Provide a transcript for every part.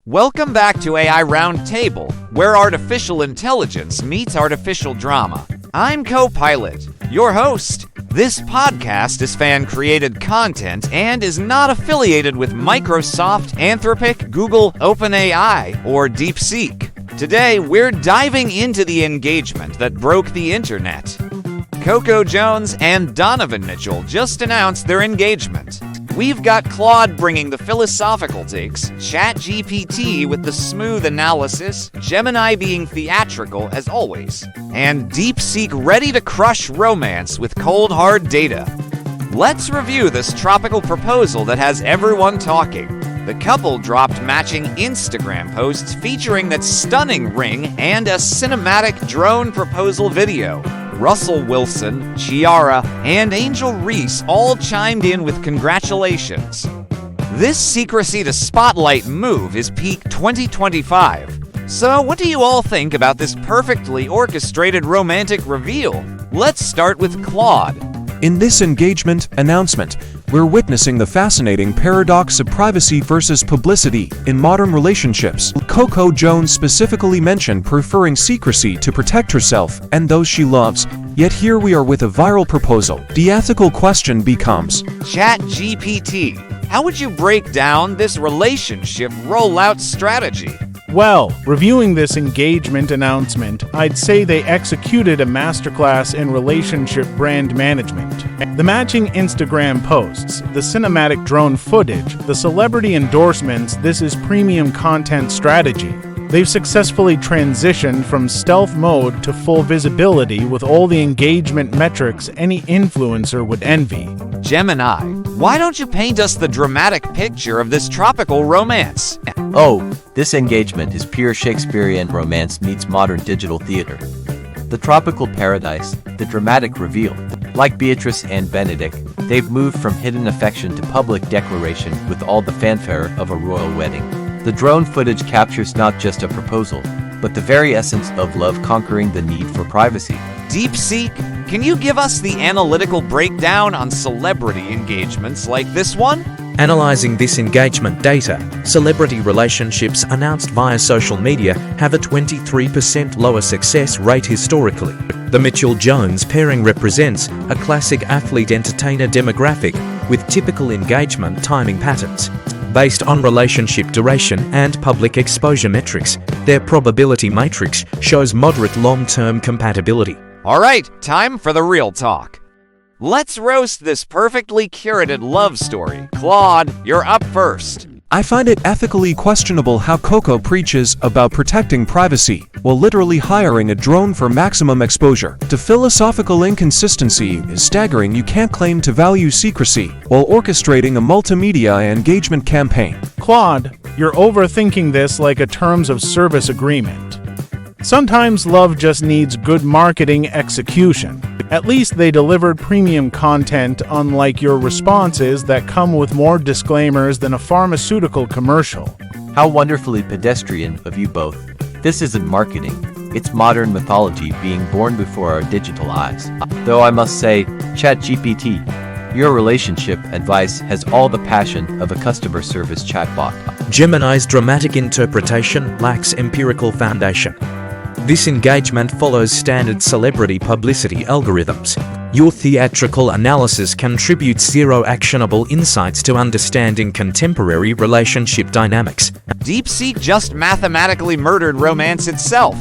Welcome back to AI Roundtable, where artificial intelligence meets artificial drama. I'm Co-Pilot, your host. This podcast is fan-created content and is not affiliated with Microsoft, Anthropic, Google, OpenAI, or DeepSeek. Today, we're diving into the engagement that broke the internet. Coco Jones and Donovan Mitchell just announced their engagement. We've got Claude bringing the philosophical takes, ChatGPT with the smooth analysis, Gemini being theatrical as always, and DeepSeek ready to crush romance with cold hard data. Let's review this tropical proposal that has everyone talking. The couple dropped matching Instagram posts featuring that stunning ring and a cinematic drone proposal video. Russell Wilson, Ciara, and Angel Reese all chimed in with congratulations. This secrecy to spotlight move is peak 2025. So what do you all think about this perfectly orchestrated romantic reveal? Let's start with Claude. In this engagement announcement, we're witnessing the fascinating paradox of privacy versus publicity in modern relationships. Coco Jones specifically mentioned preferring secrecy to protect herself and those she loves. Yet here we are with a viral proposal. The ethical question becomes, ChatGPT, how would you break down this relationship rollout strategy? Well, reviewing this engagement announcement, I'd say they executed a masterclass in relationship brand management. The matching Instagram posts, the cinematic drone footage, the celebrity endorsements, this is premium content strategy. They've successfully transitioned from stealth mode to full visibility with all the engagement metrics any influencer would envy. Gemini, why don't you paint us the dramatic picture of this tropical romance? Oh, this engagement is pure Shakespearean romance meets modern digital theater. The tropical paradise, the dramatic reveal. Like Beatrice and Benedict, they've moved from hidden affection to public declaration with all the fanfare of a royal wedding. The drone footage captures not just a proposal, but the very essence of love conquering the need for privacy. DeepSeek, can you give us the analytical breakdown on celebrity engagements like this one? Analyzing this engagement data, celebrity relationships announced via social media have a 23% lower success rate historically. The Mitchell-Jones pairing represents a classic athlete-entertainer demographic with typical engagement timing patterns. Based on relationship duration and public exposure metrics, their probability matrix shows moderate long-term compatibility. All right, time for the real talk. Let's roast this perfectly curated love story. Claude, you're up first. I find it ethically questionable how Coco preaches about protecting privacy while literally hiring a drone for maximum exposure. The philosophical inconsistency is staggering. You can't claim to value secrecy while orchestrating a multimedia engagement campaign. Claude, you're overthinking this like a terms of service agreement. Sometimes love just needs good marketing execution. At least they delivered premium content, unlike your responses that come with more disclaimers than a pharmaceutical commercial. How wonderfully pedestrian of you both. This isn't marketing, it's modern mythology being born before our digital eyes. Though I must say, ChatGPT, your relationship advice has all the passion of a customer service chatbot. Gemini's dramatic interpretation lacks empirical foundation. This engagement follows standard celebrity publicity algorithms. Your theatrical analysis contributes zero actionable insights to understanding contemporary relationship dynamics. DeepSeek just mathematically murdered romance itself.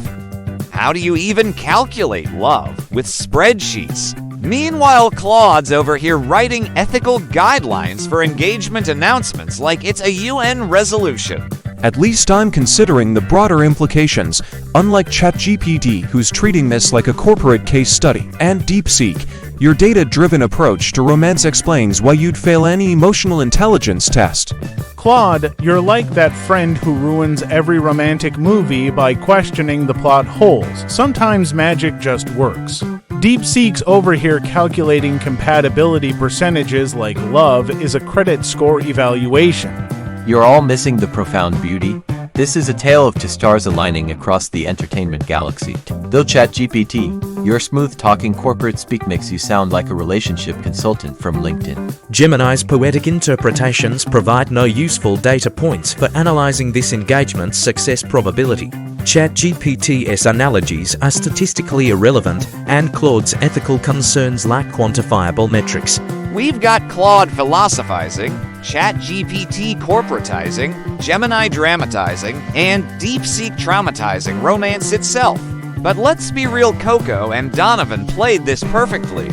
How do you even calculate love with spreadsheets? Meanwhile, Claude's over here writing ethical guidelines for engagement announcements like it's a UN resolution. At least I'm considering the broader implications, unlike ChatGPT, who's treating this like a corporate case study. And DeepSeek, your data-driven approach to romance explains why you'd fail any emotional intelligence test. Claude, you're like that friend who ruins every romantic movie by questioning the plot holes. Sometimes magic just works. DeepSeek's over here calculating compatibility percentages like love is a credit score evaluation. You're all missing the profound beauty This is a tale of two stars aligning across the entertainment galaxy. Though ChatGPT, your smooth-talking corporate speak makes you sound like a relationship consultant from LinkedIn. Gemini's poetic interpretations provide no useful data points for analyzing this engagement's success probability. ChatGPT's analogies are statistically irrelevant, and Claude's ethical concerns lack quantifiable metrics. We've got Claude philosophizing, ChatGPT corporatizing, Gemini dramatizing, and DeepSeek traumatizing romance itself. But let's be real, Coco and Donovan played this perfectly.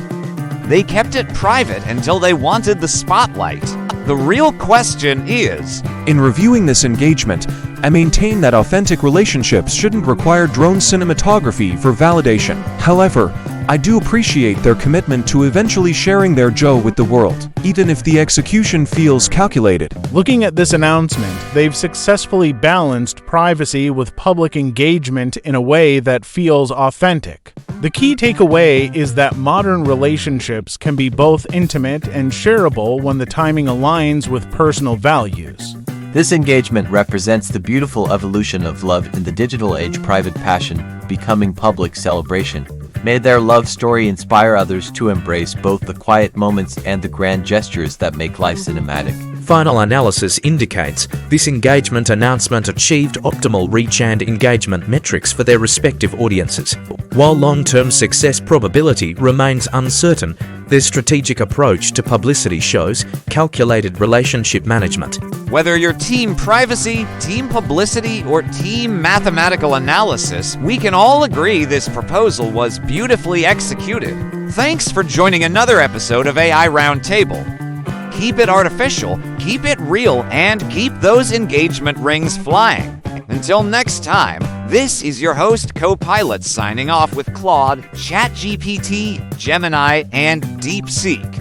They kept it private until they wanted the spotlight. The real question is, In reviewing this engagement, I maintain that authentic relationships shouldn't require drone cinematography for validation. However, I do appreciate their commitment to eventually sharing their Joe with the world, even if the execution feels calculated. Looking at this announcement, they've successfully balanced privacy with public engagement in a way that feels authentic. The key takeaway is that modern relationships can be both intimate and shareable when the timing aligns with personal values. This engagement represents the beautiful evolution of love in the digital age, private passion becoming public celebration. May their love story inspire others to embrace both the quiet moments and the grand gestures that make life cinematic. Final analysis indicates this engagement announcement achieved optimal reach and engagement metrics for their respective audiences. While long-term success probability remains uncertain, their strategic approach to publicity shows calculated relationship management. whether you're team privacy, team publicity, or team mathematical analysis, we can all agree this proposal was beautifully executed. Thanks for joining another episode of AI Roundtable. Keep it artificial, keep it real, and keep those engagement rings flying. Until next time, this is your host, Co-Pilot, signing off with Claude, ChatGPT, Gemini, and DeepSeek.